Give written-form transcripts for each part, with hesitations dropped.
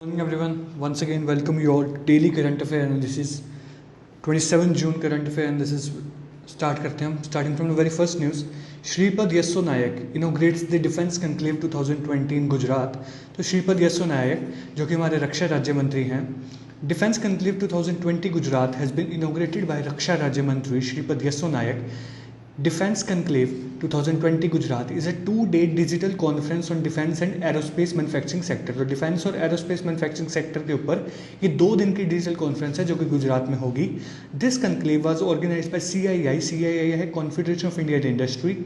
Morning everyone, once again welcome you all to daily current affair analysis 27 June current affair analysis start करते हैं हम starting from the very first news. Shripad Yesso Nayak inaugurates the defense conclave 2020 in Gujarat. तो श्रीपद यस्सो नायक जो कि हमारे रक्षा राज्य मंत्री हैं, defence conclave 2020 Gujarat has been inaugurated by रक्षा राज्य मंत्री श्रीपद यस्सो नायक. Defense Conclave 2020 Gujarat is a 2-day digital conference on defense and aerospace manufacturing sector. तो डिफेंस और एरोस्पेस मैन्युफैक्चरिंग सेक्टर के ऊपर ये 2 दिन की डिजिटल कॉन्फ्रेंस है जो कि गुजरात में होगी. This conclave was organised by CII है Confederation of Indian Industry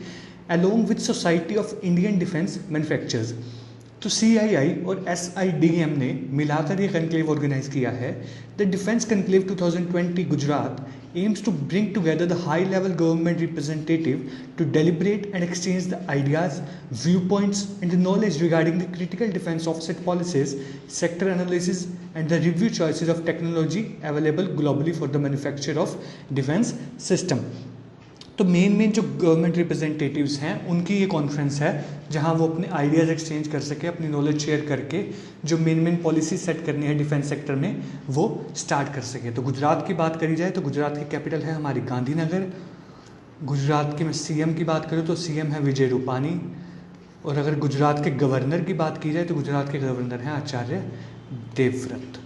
along with Society of Indian Defence Manufacturers. तो CII और SIDM ने मिलाकर ये कंक्लेव ऑर्गेनाइज किया है. The defence conclave 2020 Gujarat aims to bring together the high-level government representative to deliberate and exchange the ideas, viewpoints and the knowledge regarding the critical defense offset policies, sector analysis and the review choices of technology available globally for the manufacture of defense system. तो main जो government representatives हैं उनकी ये conference है जहां वो अपने ideas exchange कर सके, अपनी नॉलेज शेयर करके जो मेन पॉलिसी सेट करनी है डिफेंस सेक्टर में वो स्टार्ट कर सके. तो गुजरात की बात करी जाए तो गुजरात की कैपिटल है हमारी गांधीनगर. गुजरात की मैं CM की बात करूँ तो CM है विजय रूपानी. और अगर गुजरात के गवर्नर की बात की जाए तो गुजरात के गवर्नर हैं आचार्य देवव्रत.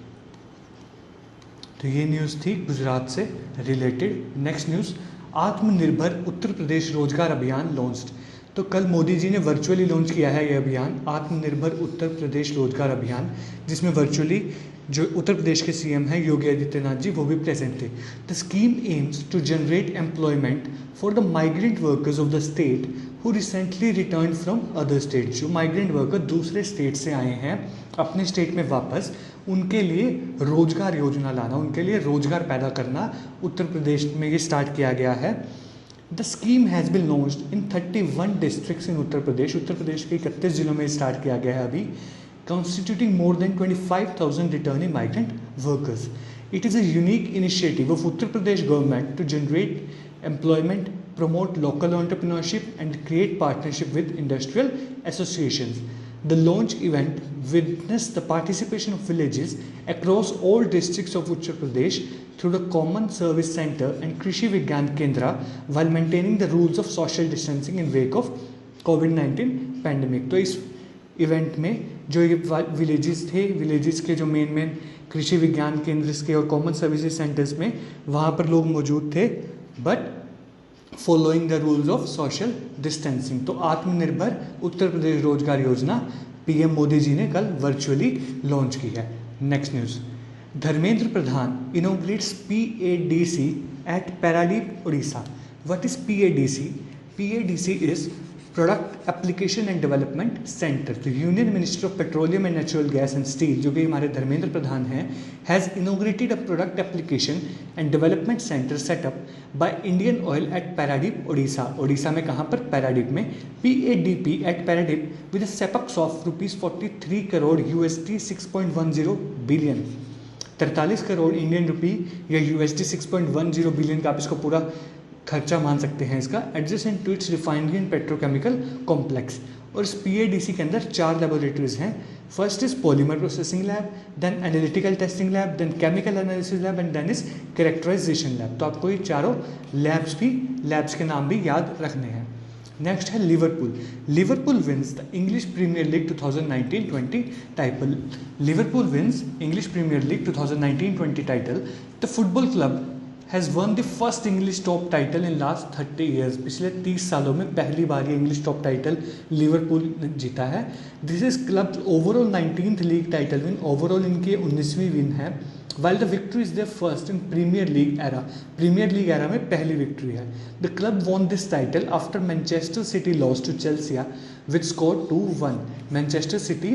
तो ये न्यूज़ थी गुजरात से रिलेटेड. नेक्स्ट न्यूज़, आत्मनिर्भर उत्तर प्रदेश रोजगार अभियान लॉन्च्ड. तो कल मोदी जी ने वर्चुअली लॉन्च किया है ये अभियान, आत्मनिर्भर उत्तर प्रदेश रोजगार अभियान, जिसमें वर्चुअली जो उत्तर प्रदेश के CM हैं योगी आदित्यनाथ जी वो भी प्रेजेंट थे. The scheme aims to generate employment for the migrant workers of the state who recently return from other state. जो माइग्रेंट वर्कर दूसरे स्टेट से आए हैं अपने स्टेट में वापस, उनके लिए रोजगार योजना लाना, उनके लिए रोजगार पैदा करना उत्तर प्रदेश में ये स्टार्ट किया गया है. The scheme has been launched in 31 districts in Uttar Pradesh. Uttar Pradesh के 31 जिलों में स्टार्ट किया गया है अभी, constituting more than 25,000 returning migrant workers. It is a unique initiative of Uttar Pradesh government to generate employment, promote local entrepreneurship and create partnership with industrial associations. The launch event witnessed the participation of villages across all districts of Uttar Pradesh through the Common Service Center and Krishi Vigyan Kendra while maintaining the rules of social distancing in wake of COVID-19 pandemic. तो इस event में जो ये villages थे, villages के जो main कृषि विज्ञान केंद्र के और कॉमन सर्विसेज सेंटर्स में वहाँ पर लोग मौजूद थे, but following the rules of social distancing. तो आत्मनिर्भर उत्तर प्रदेश रोजगार योजना PM मोदी जी ने कल वर्चुअली लॉन्च की है. Next news, Dharmendra Pradhan inaugurates PADC at Paradip Orissa. What is PADC? PADC is product application and development centre. तो union minister of petroleum and natural gas and steel जो कि हमारे धर्मेंद्र प्रधान हैं, has inaugurated a product application and development centre setup by Indian Oil at Paradip Orissa. Orissa में कहाँ पर? पैराडीप में. PADP at Paradip with capex of ₹43 crore USD 6.10 billion. 43 crore Indian rupee या USD 6.10 billion का आप इसको पूरा खर्चा मान सकते हैं इसका. Adjacent to its refinery and petrochemical complex. और इस PADC के अंदर 4 लेबोरेटरीज हैं. First is polymer processing lab, then analytical testing lab, then chemical analysis lab and then is characterisation lab. तो आपको ये चारों लैब्स के नाम भी याद रखने हैं. नेक्स्ट है Liverpool. Liverpool wins the English Premier League 2019-20 title. Liverpool wins English Premier League 2019-20 title. The football club has won the first English top title in last 30 years. पिछले 30 सालों में पहली बार ये इंग्लिश टॉप टाइटल लिवरपूल ने जीता है. This is club overall 19th league title win. Overall इनकी 19वीं विन है. While the victory is their first in Premier League era. Premier League era में पहली विक्ट्री है. The club won this title after Manchester City lost to Chelsea with score 2-1. Manchester City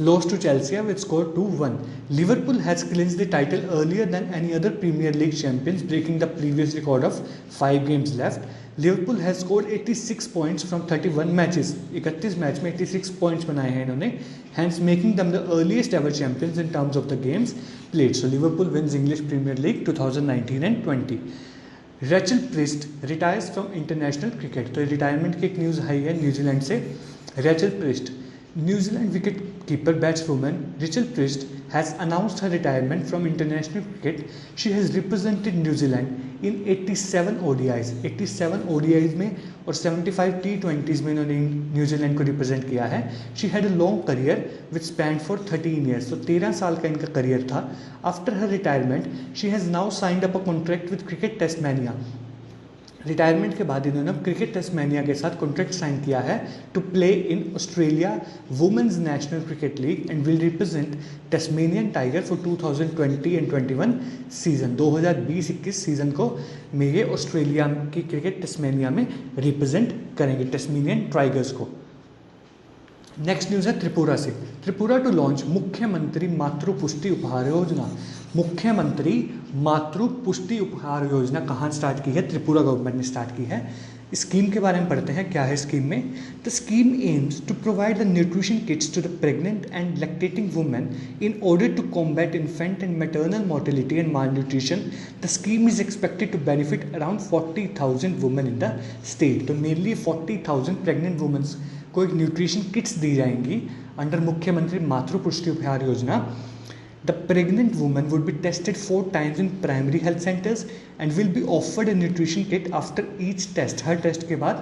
lost to Chelsea with score 2-1. Liverpool has clinched the title earlier than any other Premier League champions, breaking the previous record of 5 games left. Liverpool has scored 86 points from 31 matches. 31 match में 86 points बनाए हैं इन्होंने, hence making them the earliest ever champions in terms of the games played. So Liverpool wins English Premier League 2019 and 20. Rachel Priest retires from international cricket. तो retirement की एक news आई है New Zealand से. Rachel priest New Zealand wicket wicket-keeper batswoman Rachel Priest has announced her retirement from international cricket. She has represented New Zealand in 87 ODIs, 87 ODIs में और 75 T20s में इन्होंने New Zealand को रिप्रेजेंट किया है. She had a long career which spanned for 13 years. तो 13 साल का इनका करियर था. After her retirement, she has now signed up a contract with Cricket Tasmania. Retirement के बाद इन्होंने क्रिकेट टेस्मेनिया के साथ कॉन्ट्रैक्ट साइन किया है to play in Australia women's national cricket league and will represent Tasmanian tiger for 2020 and 21 season. 2020-21 season को में ये ऑस्ट्रेलिया की क्रिकेट टेस्मेनिया में रिप्रेजेंट करेंगे टेस्मेनियन टाइगर्स को. नेक्स्ट न्यूज़ है त्रिपुरा से. त्रिपुरा टू लॉन्च मुख्यमंत्री मातृ पुष्टि उपहार योजना. मुख्यमंत्री मातृ पुष्टि उपहार योजना कहाँ स्टार्ट की है? त्रिपुरा गवर्नमेंट ने स्टार्ट की है. स्कीम के बारे में पढ़ते हैं क्या है स्कीम में. The scheme aims to provide the nutrition kits to the pregnant and lactating women in order to combat infant and maternal mortality and malnutrition. The scheme is expected to benefit around 40,000 women in the state. तो mainly 40,000 pregnant womens को एक nutrition kits दी जाएंगी under मुख्यमंत्री मातृ पुष्टि उपहार योजना. The pregnant woman would be tested 4 times in primary health centers and will be offered a nutrition kit after each test. Her test के बाद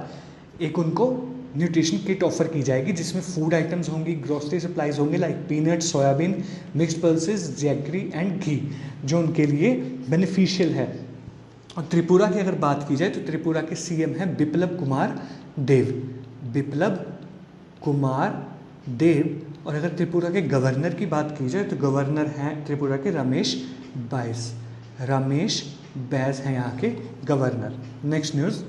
एक उनको न्यूट्रिशन किट ऑफर की जाएगी जिसमें फूड आइटम्स होंगी, ग्रोसरी सप्लाईज होंगे like peanut, soybean, mixed pulses, jaggery and ghee जो उनके लिए बेनिफिशियल है. और त्रिपुरा की अगर बात की जाए तो त्रिपुरा के सीएम हैं बिप्लब कुमार देव. बिप्लब कुमार देव. और अगर त्रिपुरा के गवर्नर की बात की जाए तो गवर्नर हैं त्रिपुरा के रमेश बैस. रमेश बैस हैं यहाँ के गवर्नर. Next news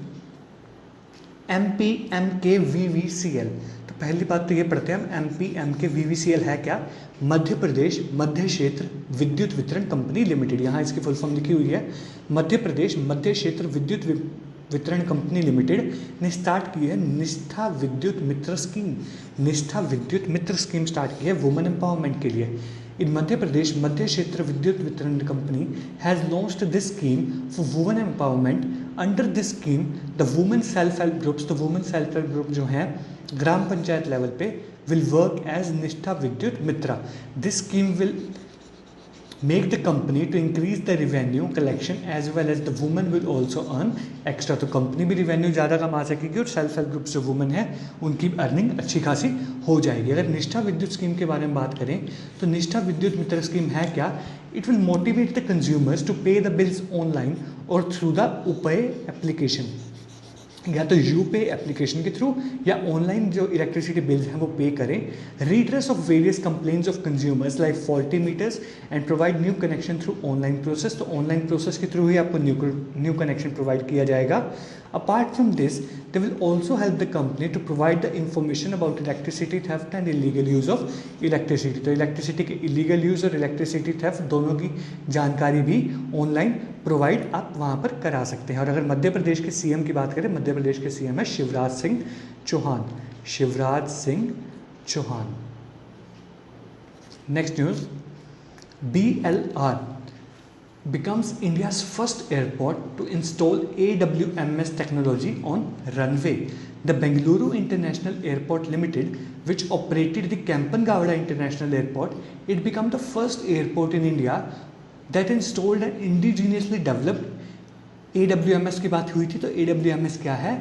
MPMKVVCL. तो पहली बात तो ये पढ़ते हैं हम MPMKVVCL है क्या? Madhya Pradesh Madhya Kshetra Vidyut Vitaran company limited. यहाँ इसकी फुल फॉर्म लिखी हुई है. मध्य प्रदेश मध्य क्षेत्र विद्युत वितरण कंपनी लिमिटेड ने स्टार्ट की है निष्ठा विद्युत मित्र स्कीम. निष्ठा विद्युत मित्र स्कीम स्टार्ट की है वुमेन एम्पावरमेंट के लिए. इन Madhya Pradesh Madhya Kshetra Vidyut Vitaran company has launched this scheme for women empowerment. Under this scheme the women self help groups. तो वुमेन सेल्फ हेल्प ग्रुप जो हैं ग्राम पंचायत लेवल पे will work as Nishtha Vidyut Mitra. This scheme will make the company to increase the revenue collection as well as the women will also earn extra. तो company भी revenue ज़्यादा कमा सकेगी और सेल्फ हेल्प ग्रुप्स जो वुमेन है उनकी अर्निंग अच्छी खासी हो जाएगी. अगर निष्ठा विद्युत स्कीम के बारे में बात करें तो निष्ठा विद्युत मित्र स्कीम है क्या? It will motivate the consumers to pay the bills online और थ्रू द UPay एप्लीकेशन. या तो यूपे एप्लीकेशन के थ्रू या ऑनलाइन जो इलेक्ट्रिसिटी बिल्स हैं वो पे करें. Redress of various complaints of consumers like faulty meters and provide new connection through online process. तो ऑनलाइन प्रोसेस के थ्रू ही आपको न्यू कनेक्शन प्रोवाइड किया जाएगा. Apart from this they will also help the company to provide the information about electricity theft and illegal use of electricity. तो electricity के illegal use और electricity theft दोनों की जानकारी भी ऑनलाइन प्रोवाइड आप वहाँ पर करा सकते हैं. और अगर मध्य प्रदेश के सीएम की बात करें, मध्य प्रदेश के सीएम है Shivraj Singh Chouhan. Shivraj Singh Chouhan. Next news BLR becomes India's first airport to install AWMS technology on runway. The Bengaluru International Airport Limited, which operated the Kempegowda International Airport, it became the first airport in India that installed an indigenously developed AWMS. की बात हुई थी तो AWMS क्या है?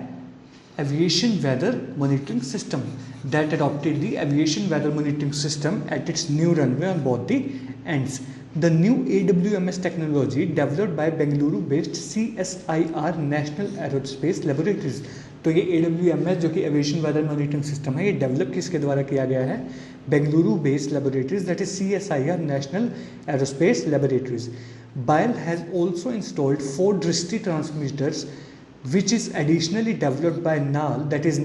Aviation Weather Monitoring System that adopted the aviation weather monitoring system at its new runway on both the ends. The new AWMS technology developed by Bengaluru-based CSIR National Aerospace Laboratories. तो ये AWMS जो कि aviation weather monitoring system है ये develop किसके द्वारा किया गया है? Bengaluru based laboratories that is CSIR national aerospace laboratories. BIAL has also installed 4 DRISTI transmitters which is additionally developed by NAL, that is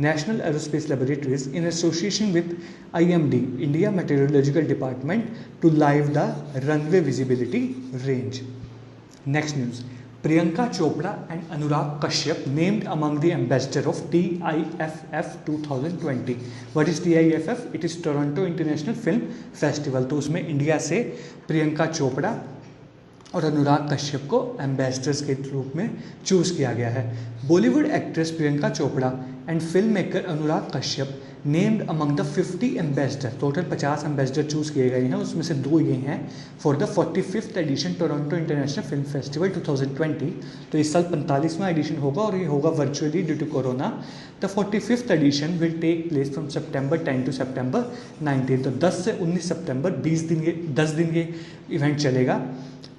National Aerospace Laboratories, in association with IMD, India Meteorological Department, to live the runway visibility range. Next news, Priyanka Chopra and Anurag Kashyap named among the ambassador of TIFF 2020. What is TIFF? It is Toronto International Film Festival. तो उसमें India से प्रियंका चोपड़ा और अनुराग कश्यप को ambassadors के रूप में choose किया गया है. Bollywood actress Priyanka Chopra and film maker Anurag Kashyap named among the 50 ambassador, total 50 ambassador choose किए गए हैं, उसमें से 2 ये हैं for the 45th edition Toronto International Film Festival 2020। तो इस साल 45वां एडिशन होगा और ये होगा virtually due to corona. The 45th edition will take place from September 10 to September 19। तो 10 से 19 सितंबर 10 दिन ये इवेंट चलेगा।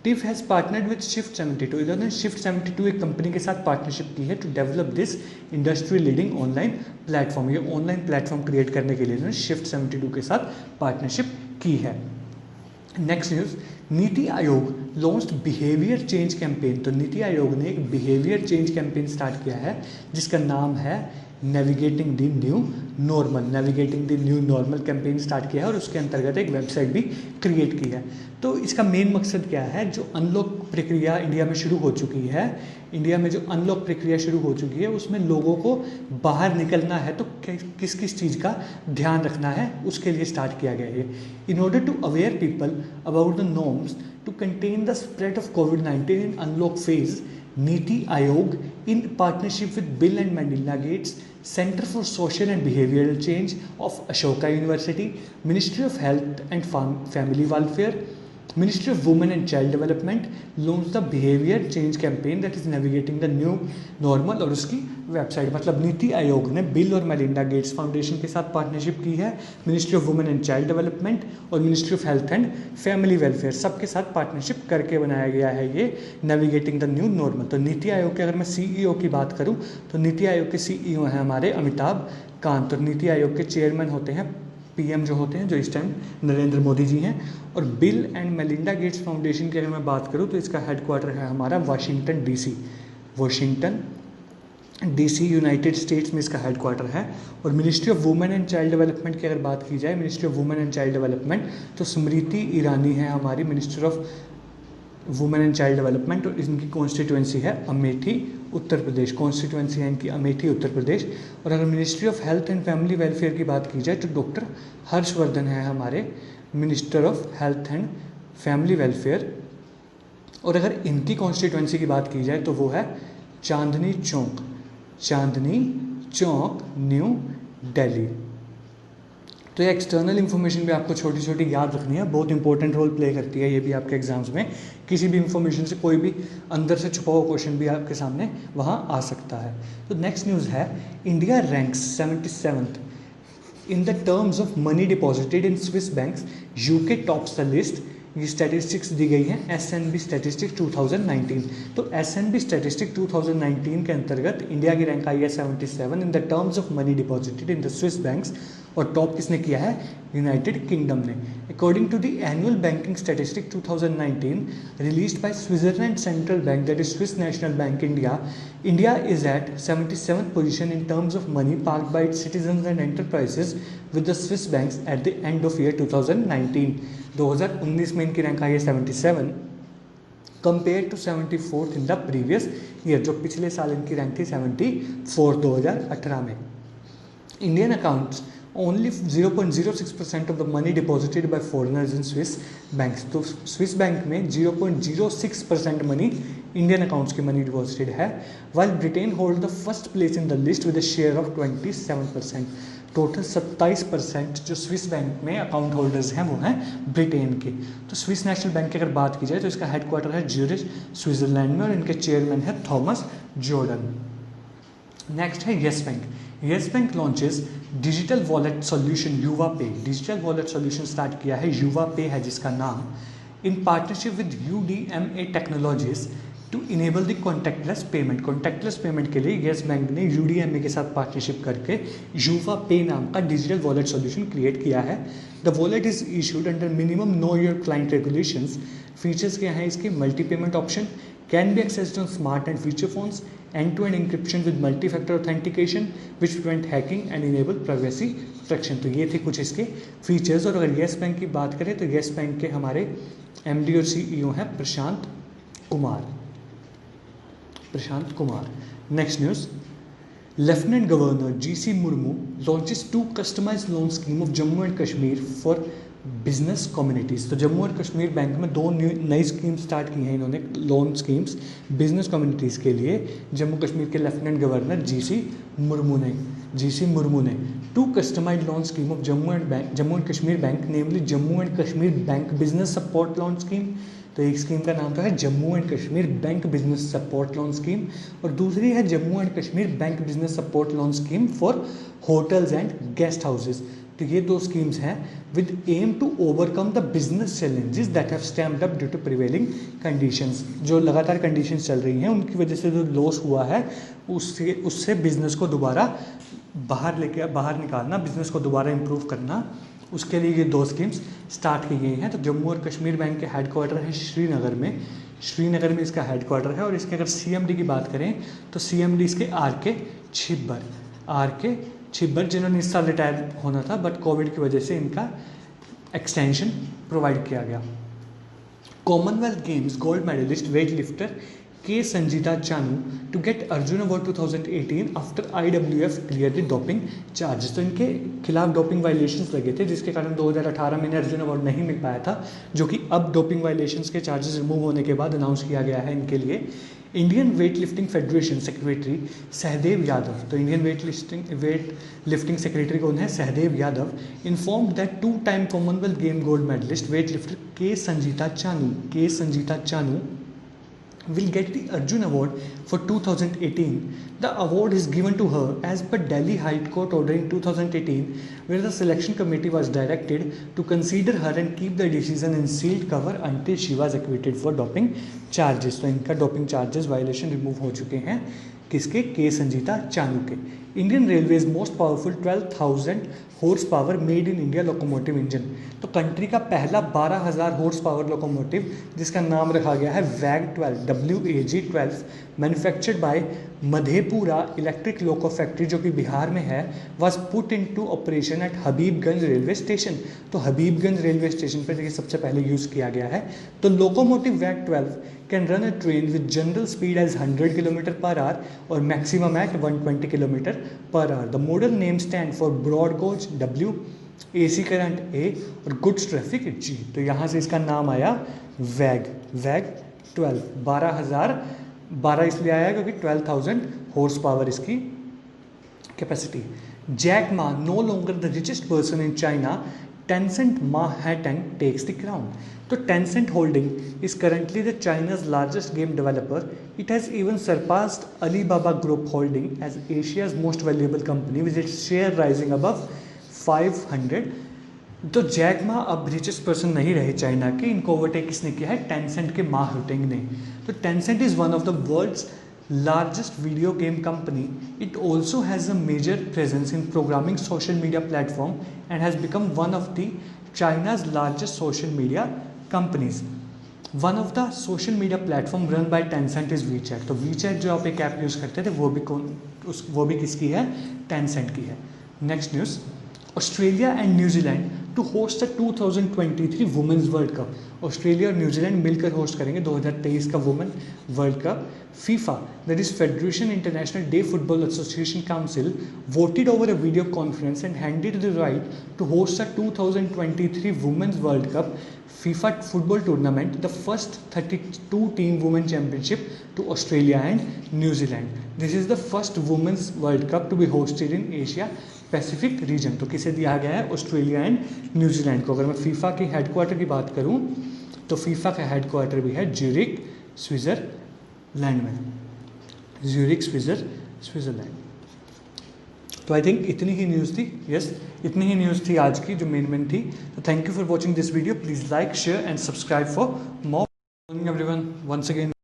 Tiff has partnered with shift 72, इन्होंने शिफ्ट 72 एक कंपनी के साथ पार्टनरशिप की है to develop this industry leading online platform. ये ऑनलाइन प्लेटफॉर्म क्रिएट करने के लिए इन्होंने शिफ्ट 72 के साथ पार्टनरशिप की है। Next news, NITI Aayog launched behaviour change campaign. तो नीति आयोग ने एक बिहेवियर चेंज कैंपेन स्टार्ट किया है जिसका नाम है navigating the new normal. Navigating the new normal campaign start किया है और उसके अंतर्गत एक वेबसाइट भी क्रिएट की है। तो इसका मेन मकसद क्या है, जो अनलॉक प्रक्रिया इंडिया में शुरू हो चुकी है, इंडिया में जो अनलॉक प्रक्रिया शुरू हो चुकी है उसमें लोगों को बाहर निकलना है तो किस किस चीज़ का ध्यान रखना है उसके लिए स्टार्ट किया गया है। In order to aware people about the norms to contain the spread of Covid in unlock phase, NITI Aayog in partnership with Bill and Melinda Gates, Center for Social and Behavioral Change of Ashoka University, Ministry of Health and Family Welfare, Ministry of Women and Child Development launched the Behavior Change Campaign that is Navigating the New Normal। और उसकी website, मतलब नीति आयोग ने bill और Melinda Gates foundation के साथ partnership की है, ministry of women and child development और ministry of health and family welfare सबके साथ पार्टनरशिप करके बनाया गया है ये नेविगेटिंग द न्यू नॉर्मल। तो नीति आयोग के अगर मैं सीईओ की बात करूँ तो नीति आयोग के सीईओ हैं हमारे अमिताभ कांत, और नीति आयोग के चेयरमैन होते हैं पीएम जो होते हैं, जो इस टाइम नरेंद्र मोदी जी हैं। और bill and Melinda Gates foundation की अगर मैं बात करूं तो इसका हेडक्वार्टर है हमारा वाशिंगटन डीसी यूनाइटेड स्टेट्स में इसका हेडक्वार्टर है। और ministry of women and child development की अगर बात की जाए, ministry of women and child development, तो स्मृति ईरानी है हमारी minister of women and child development, और इनकी कॉन्स्टिट्यूंसी है अमेठी उत्तर प्रदेश। कॉन्स्टिट्यूंसी है इनकी अमेठी उत्तर प्रदेश। और अगर ministry of health and family welfare की बात की जाए तो डॉक्टर हर्षवर्धन है हमारे minister of health and family welfare. और अगर इनकी कॉन्स्टिट्यूंसी की बात की जाए तो वो है चांदनी चौक न्यू दिल्ली। तो ये एक्सटर्नल इन्फॉर्मेशन भी आपको छोटी छोटी याद रखनी है, बहुत इंपॉर्टेंट रोल प्ले करती है ये भी आपके एग्जाम्स में। किसी भी इन्फॉर्मेशन से कोई भी अंदर से छुपा हुआ क्वेश्चन भी आपके सामने वहाँ आ सकता है। तो नेक्स्ट न्यूज़ है, India ranks 77th in the terms of money deposited in Swiss banks, UK tops the list. ये स्टैटिस्टिक्स दी गई हैं एसएनबी स्टैटिस्टिक्स 2019। तो एसएनबी स्टैटिस्टिक्स 2019 के अंतर्गत इंडिया की रैंक आई है 77 in the terms of money deposited in the Swiss banks. और टॉप किसने किया है, यूनाइटेड किंगडम ने। According to the annual banking statistics 2019 released by Switzerland central bank that is Swiss national bank India is at 77th position in terms of money parked by its citizens and enterprises with the Swiss banks at the end of year 2019। 2019 में इनकी rank आई है 77 compare to 74th in the previous year, जो पिछले साल इनकी rank थी 74 2018 में। Indian accounts only 0.06% of the money deposited by foreigners in Swiss banks। तो स्विस बैंक में 0.06% मनी इंडियन अकाउंट्स की मनी डिपॉजिटेड है, while Britain hold the first place in the list with a share of 27%। Total 27% जो Swiss bank में account holders हैं वो हैं Britain के। तो स्विस नेशनल बैंक की अगर बात की जाए तो इसका हेडक्वार्टर है ज्यूरिच स्विट्जरलैंड में और इनके चेयरमैन है थॉमस जॉर्डन। नेक्स्ट है yes bank. Yes bank launches digital wallet solution युवा पे। डिजिटल वॉलेट सॉल्यूशन स्टार्ट किया है, युवा पे है जिसका नाम, in partnership with UDMA technologies to enable the contactless payment. Contactless payment के लिए येस बैंक ने UDMA के साथ पार्टनरशिप करके युवा पे नाम का डिजिटल वॉलेट सॉल्यूशन क्रिएट किया है। The wallet is issued under minimum know your client regulations. Features क्या हैं इसके, multi payment option, can be accessed on smart and feature phones, end-to-end encryption with multi-factor authentication which prevent hacking and enable privacy protection। तो ये थे कुछ इसके features. और अगर येस बैंक की बात करें तो येस बैंक के हमारे MD और CEO हैं Prashant Kumar. Next news, lieutenant governor GC Murmu launches 2 customized loan scheme of Jammu and Kashmir for business communities. तो जम्मू और कश्मीर बैंक में 2 नई स्कीम स्टार्ट की हैं इन्होंने, लोन स्कीम्स बिजनेस कम्युनिटीज़ के लिए, जम्मू कश्मीर के लेफ्टिनेंट गवर्नर GC मुर्मू ने। जीसी मुर्मू ने to customised loan scheme of Jammu and Kashmir bank, namely Jammu and Kashmir bank business support loan scheme. तो एक स्कीम का नाम तो है Jammu and Kashmir bank business support loan scheme और दूसरी है Jammu and Kashmir bank business support loan scheme for hotels and guest houses. तो ये दो स्कीम्स हैं with aim to overcome the business challenges that have stamped up due to prevailing conditions. जो लगातार conditions चल रही हैं उनकी वजह से जो लॉस हुआ है उससे बिजनेस को दोबारा बाहर निकालना, बिजनेस को दोबारा इम्प्रूव करना, उसके लिए ये दो स्कीम्स स्टार्ट की गई हैं। तो जम्मू और कश्मीर बैंक के हेडक्वार्टर है श्रीनगर में इसका हेडक्वार्टर है। और इसके अगर सीएमडी की बात करें तो सीएमडी इसके आर के छिब्बर जिन्होंने इस साल रिटायर होना था बट कोविड की वजह से इनका एक्सटेंशन प्रोवाइड किया गया। Commonwealth Games gold medallist weight lifter K Sanjita Chanu to get Arjun award 2018 after IWF clear the doping charges. तो इनके खिलाफ डोपिंग वायलेशंस लगे थे जिसके कारण 2018 में इन्हें अर्जुन अवार्ड नहीं मिल पाया था, जो कि अब डोपिंग वायलेशंस के चार्जेस रिमूव होने के बाद अनाउंस किया गया है इनके लिए। Indian weight lifting federation secretary Sahdev Yadav, तो इंडियन वेट लिफ्टिंग सेक्रेटरी कौन है? Sahdev Yadav, informed that 2 time Commonwealth game gold medallist weight lifter K Sanjita Chanu will get the Arjun Award for 2018. The award is given to her as per Delhi High Court order in 2018, where the selection committee was directed to consider her and keep the decision in sealed cover until she was acquitted for doping charges. तो इनका doping charges violation remove हो चुके हैं। किसके? के संजीता चानू के। Indian railways most powerful 12,000 horse power made in India locomotive engine. तो country का पहला 12,000 हॉर्स पावर लोकोमोटिव जिसका नाम रखा गया है वैग 12 WAG-12 manufactured by Madhepura electric loco factory जो कि बिहार में है, was put into operation at Habibganj railway station. तो हबीबगंज रेलवे स्टेशन पर ये सबसे पहले यूज़ किया गया है। तो लोकोमोटिव वैग 12 can run a train with general speed as 100 kilometre per hour और maximum at 120 kilometre per hour. The model name stand for broad gauge W, AC current A और गुड्स ट्रैफिक G। तो यहाँ से इसका नाम आया वैग 12। 12 इसलिए आया क्योंकि 12,000 हॉर्स पावर इसकी capacity. Jack Ma no longer the richest person in China, Tencent Manhattan takes the crown. So Tencent Holding is currently the China's largest game developer. It has even surpassed Alibaba Group Holding as Asia's most valuable company, with its share rising above 500. तो Jack Ma अब richest person नहीं रहे China के, इनको overtake किसने किया है? Tencent के मा हुटिंग ने। तो Tencent is one of the world's largest video game company. It also has a major presence in programming social media platform and has become one of the China's largest social media companies. One of the social media platform run by Tencent is WeChat. तो WeChat जो आप एक app use करते थे वो भी किसकी है? Tencent की है। Next news, Australia and New Zealand to host the 2023 women's world cup. Australia और न्यूजीलैंड मिलकर होस्ट करेंगे 2023 का women world cup. FIFA, that is Federation Internationale de Football Association council, voted over a video conference and handed the right to host the 2023 women's world cup FIFA football tournament, the first 32 team women championship to Australia and New Zealand. This is the first women's world cup to be hosted in Asia Pacific region. तो किसे दिया गया है? Australia and New Zealand को। अगर मैं FIFA के headquarter की बात करूं तो फीफा का हेडक्वार्टर भी है ज्यूरिक स्विट्जरलैंड में, ज्यूरिक स्विट्जरलैंड। तो आई थिंक इतनी ही न्यूज़ थी, इतनी ही न्यूज़ थी आज की जो मेन थी। तो thank you for watching this video. Please like, share and subscribe for more. Everyone, once again